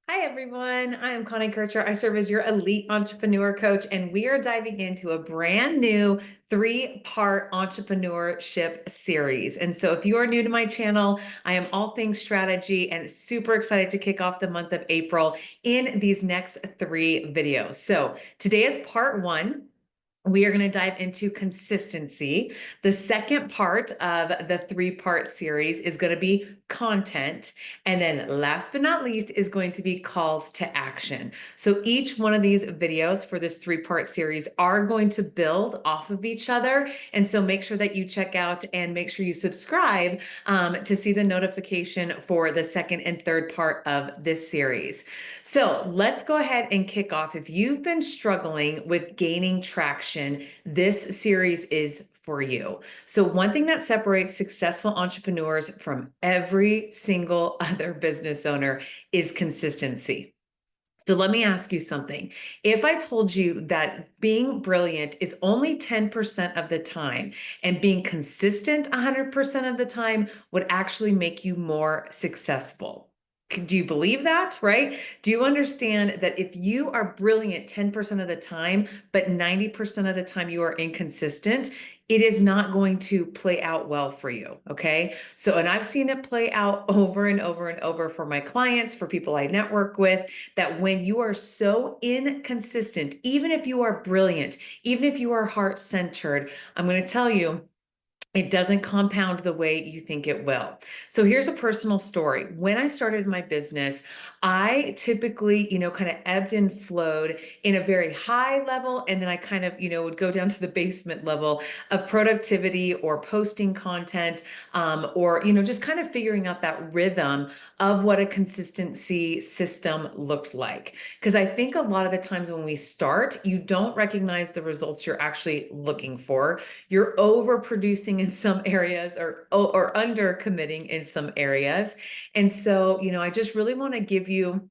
Hi, everyone. I am Connie Kircher. I serve as your elite entrepreneur coach, and we are diving into a brand new three-part entrepreneurship series. And so, if you are new to my channel, I am all things strategy and super excited to kick off the month of April in these next three videos. So, today is part one. We are going to dive into consistency. The second part of the three-part series is going to be content. And then last but not least is going to be calls to action. So each one of these videos for this three-part series are going to build off of each other. And so make sure that you check out and make sure you subscribe to see the notification for the second and third part of this series. So let's go ahead and kick off. If you've been struggling with gaining traction, this series is for you. So one thing that separates successful entrepreneurs from every single other business owner is consistency. So let me ask you something. If I told you that being brilliant is only 10% of the time and being consistent 100% of the time would actually make you more successful? Do you believe that, right? Do you understand that if you are brilliant 10% of the time, but 90% of the time you are inconsistent, it is not going to play out well for you, okay? So, and I've seen it play out over and over and over for my clients, for people I network with, that when you are so inconsistent, even if you are brilliant, even if you are heart-centered, I'm going to tell you, it doesn't compound the way you think it will. So here's a personal story. When I started my business, I typically, kind of ebbed and flowed in a very high level. And then I kind of, would go down to the basement level of productivity or posting content, or, just kind of figuring out that rhythm of what a consistency system looked like. Because I think a lot of the times when we start, you don't recognize the results you're actually looking for. You're overproducing in some areas or under committing in some areas. And so, I just really want to give you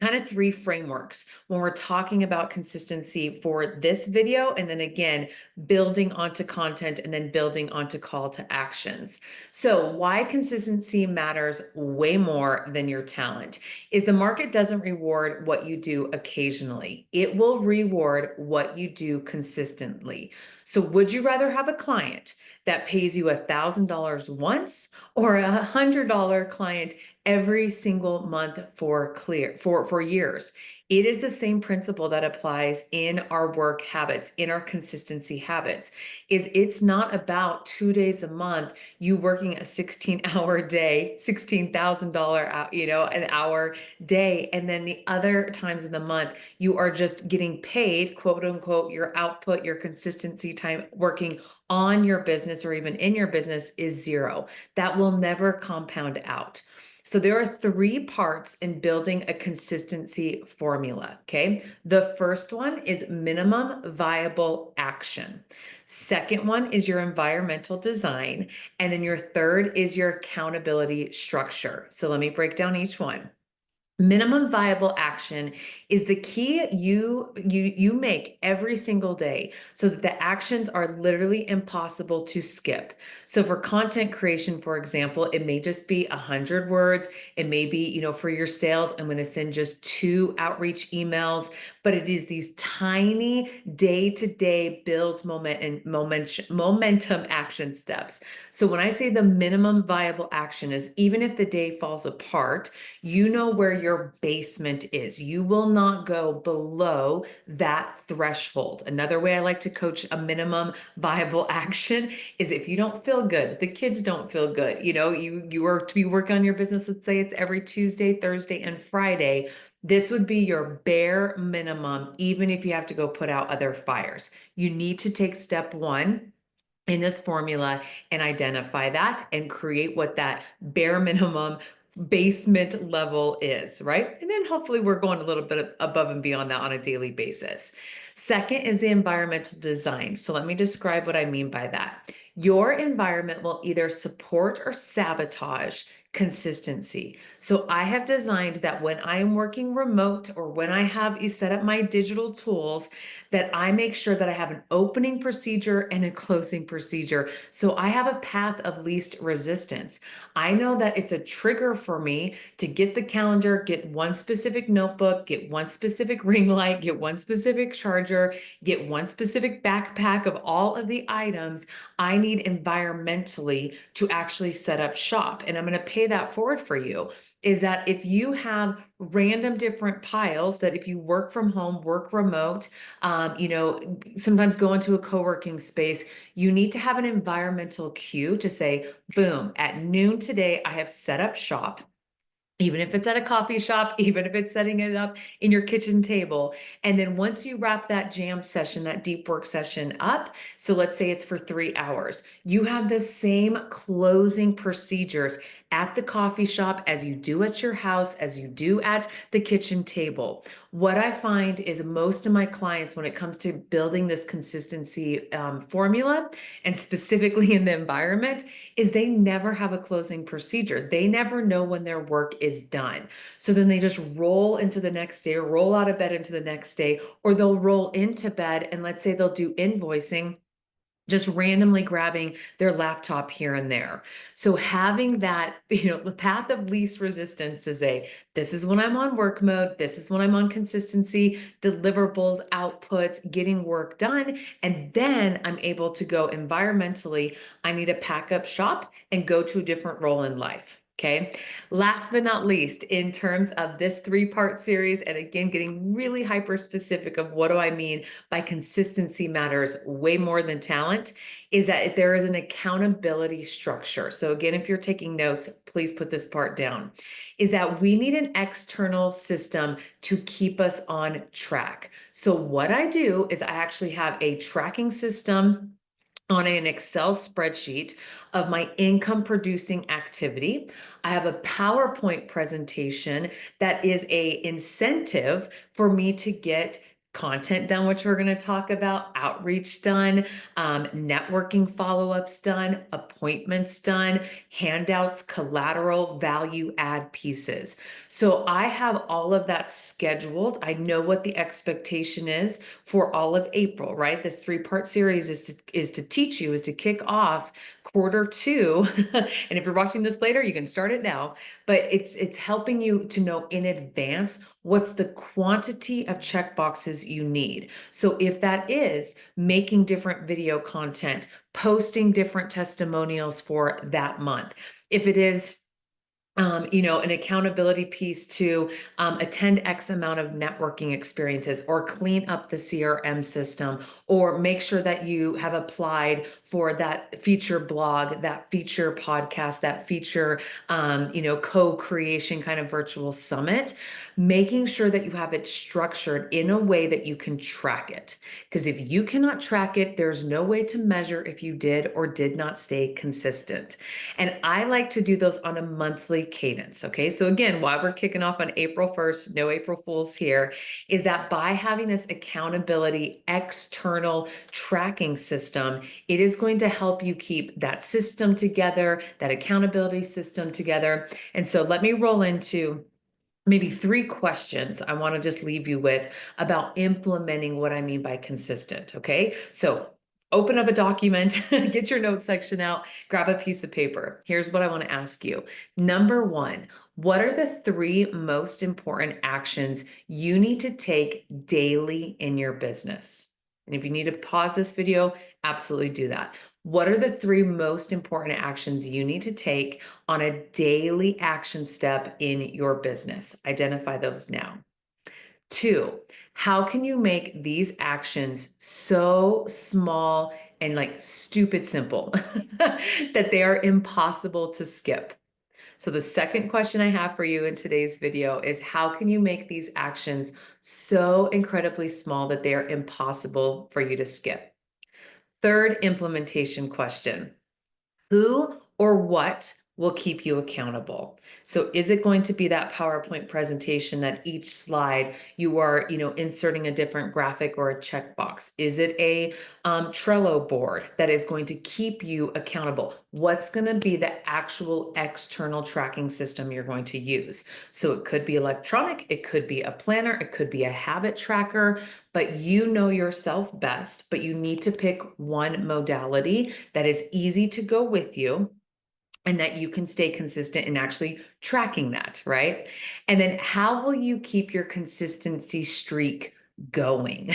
kind of three frameworks when we're talking about consistency for this video. And then again, building onto content and then building onto call to actions. So why consistency matters way more than your talent is the market doesn't reward what you do occasionally. It will reward what you do consistently. So would you rather have a client that pays you $1,000 once or $100 client every single month for years? It is the same principle that applies in our work habits, in our consistency habits. It's not about 2 days a month, you working a 16-hour day, $16,000 an hour day, and then the other times in the month you are just getting paid, quote unquote, your output, your consistency time working on your business or even in your business is zero. That will never compound out. So there are three parts in building a consistency formula, okay? The first one is minimum viable action. Second one is your environmental design. And then your third is your accountability structure. So let me break down each one. Minimum viable action is the key you make every single day so that the actions are literally impossible to skip. So for content creation, for example, it may just be 100 words. It may be, for your sales, I'm going to send just 2 outreach emails, but it is these tiny day-to-day build momentum action steps. So when I say the minimum viable action is even if the day falls apart, you know where your basement is. You will not go below that threshold. Another way I like to coach a minimum viable action is if you don't feel good, the kids don't feel good, you are to be working on your business, let's say it's every Tuesday, Thursday, and Friday. This would be your bare minimum, even if you have to go put out other fires. You need to take step one in this formula and identify that and create what that bare minimum basement level is, right? And then hopefully we're going a little bit above and beyond that on a daily basis. Second is the environmental design. So let me describe what I mean by that. Your environment will either support or sabotage consistency. So I have designed that when I am working remote or when I have you set up my digital tools, that I make sure that I have an opening procedure and a closing procedure. So I have a path of least resistance. I know that it's a trigger for me to get the calendar, get one specific notebook, get one specific ring light, get one specific charger, get one specific backpack of all of the items I need environmentally to actually set up shop. And I'm going to pay that forward for you. Is that if you have random different piles that if you work from home, work remote, sometimes go into a co-working space, you need to have an environmental cue to say, boom, at noon today, I have set up shop. Even if it's at a coffee shop, even if it's setting it up in your kitchen table. And then once you wrap that jam session, that deep work session up, so let's say it's for 3 hours, you have the same closing procedures at the coffee shop as you do at your house, as you do at the kitchen table. What I find is most of my clients, when it comes to building this consistency formula, and specifically in the environment, is they never have a closing procedure. They never know when their work is done. So then they just roll into the next day or roll out of bed into the next day, or they'll roll into bed and let's say they'll do invoicing, just randomly grabbing their laptop here and there. So having that, the path of least resistance to say, this is when I'm on work mode, this is when I'm on consistency, deliverables, outputs, getting work done. And then I'm able to go environmentally. I need to pack up shop and go to a different role in life. Okay. Last but not least, in terms of this 3-part series, and again, getting really hyper specific of what do I mean by consistency matters way more than talent, is that there is an accountability structure. So again, if you're taking notes, please put this part down, is that we need an external system to keep us on track. So what I do is I actually have a tracking system on an Excel spreadsheet of my income producing activity. I have a PowerPoint presentation that is a incentive for me to get content done, which we're going to talk about, outreach done, networking follow-ups done, appointments done, handouts, collateral, value add pieces. So I have all of that scheduled. I know what the expectation is for all of April, right? This 3-part series is to teach you, is to kick off quarter 2. And if you're watching this later, you can start it now, but it's helping you to know in advance what's the quantity of check boxes you need. So if that is making different video content, posting different testimonials for that month, if it is an accountability piece to attend X amount of networking experiences or clean up the CRM system or make sure that you have applied for that feature blog, that feature podcast, that feature, co-creation kind of virtual summit, making sure that you have it structured in a way that you can track it. Because if you cannot track it, there's no way to measure if you did or did not stay consistent. And I like to do those on a monthly cadence. Okay. So again, why we're kicking off on April 1st, no April Fools here, is that by having this accountability external tracking system, it is going to help you keep that system together, that accountability system together. And so let me roll into maybe 3 questions I want to just leave you with about implementing what I mean by consistent. Okay. So open up a document, get your notes section out, grab a piece of paper. Here's what I want to ask you. Number 1, what are the 3 most important actions you need to take daily in your business? And if you need to pause this video, absolutely do that. What are the 3 most important actions you need to take on a daily action step in your business? Identify those now. 2, how can you make these actions so small and like stupid simple that they are impossible to skip? So the second question I have for you in today's video is how can you make these actions so incredibly small that they are impossible for you to skip? Third implementation question. Who or what will keep you accountable. So is it going to be that PowerPoint presentation that each slide you are, inserting a different graphic or a checkbox? Is it a Trello board that is going to keep you accountable? What's going to be the actual external tracking system you're going to use? So it could be electronic, it could be a planner, it could be a habit tracker, but you know yourself best, but you need to pick one modality that is easy to go with you and that you can stay consistent in actually tracking that, right? And then how will you keep your consistency streak going?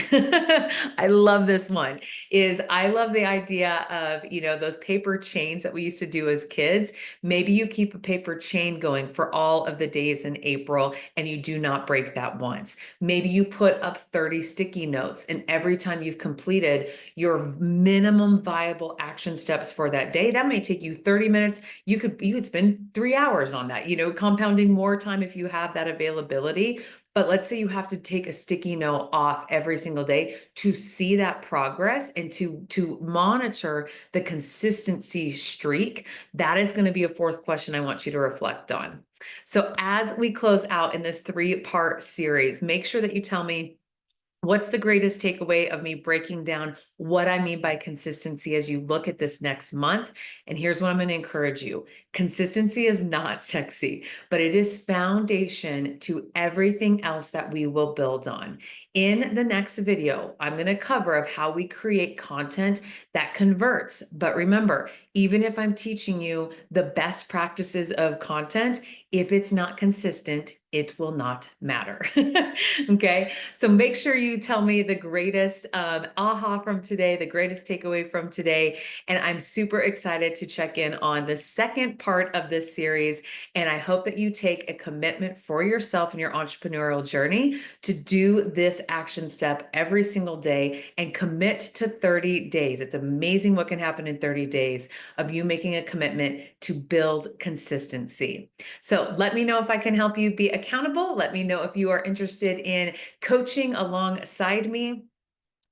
I love this one. I love the idea of, those paper chains that we used to do as kids. Maybe you keep a paper chain going for all of the days in April and you do not break that once. Maybe you put up 30 sticky notes, and every time you've completed your minimum viable action steps for that day, that may take you 30 minutes. You could spend 3 hours on that, compounding more time if you have that availability. But let's say you have to take a sticky note off every single day to see that progress and to monitor the consistency streak. That is going to be a fourth question I want you to reflect on. So as we close out in this 3-part series, make sure that you tell me, what's the greatest takeaway of me breaking down what I mean by consistency as you look at this next month? And here's what I'm going to encourage you. Consistency is not sexy, but it is foundation to everything else that we will build on. In the next video, I'm going to cover of how we create content that converts. But remember, even if I'm teaching you the best practices of content, if it's not consistent, it will not matter. Okay. So make sure you tell me the greatest aha from today, the greatest takeaway from today. And I'm super excited to check in on the second part of this series. And I hope that you take a commitment for yourself in your entrepreneurial journey to do this action step every single day and commit to 30 days. It's amazing what can happen in 30 days of you making a commitment to build consistency. So let me know if I can help you be accountable. Let me know if you are interested in coaching alongside me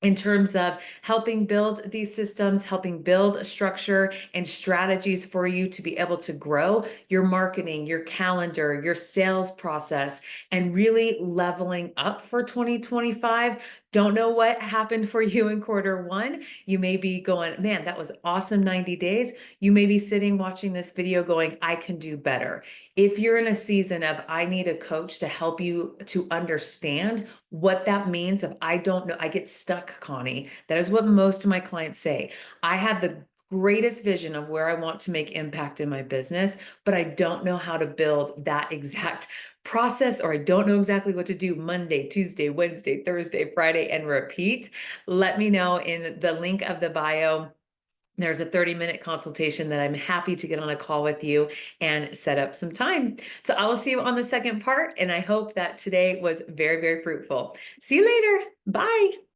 in terms of helping build these systems, helping build a structure and strategies for you to be able to grow your marketing, your calendar, your sales process, and really leveling up for 2025. Don't know what happened for you in quarter 1. You may be going, man, that was awesome 90 days. You may be sitting watching this video going, I can do better. If you're in a season of, I need a coach to help you to understand what that means, if I don't know, I get stuck, Connie. That is what most of my clients say. I have the greatest vision of where I want to make impact in my business, but I don't know how to build that exact process, or I don't know exactly what to do Monday, Tuesday, Wednesday, Thursday, Friday, and repeat. Let me know in the link of the bio. There's a 30-minute consultation that I'm happy to get on a call with you and set up some time. So I will see you on the second part. And I hope that today was very, very fruitful. See you later. Bye.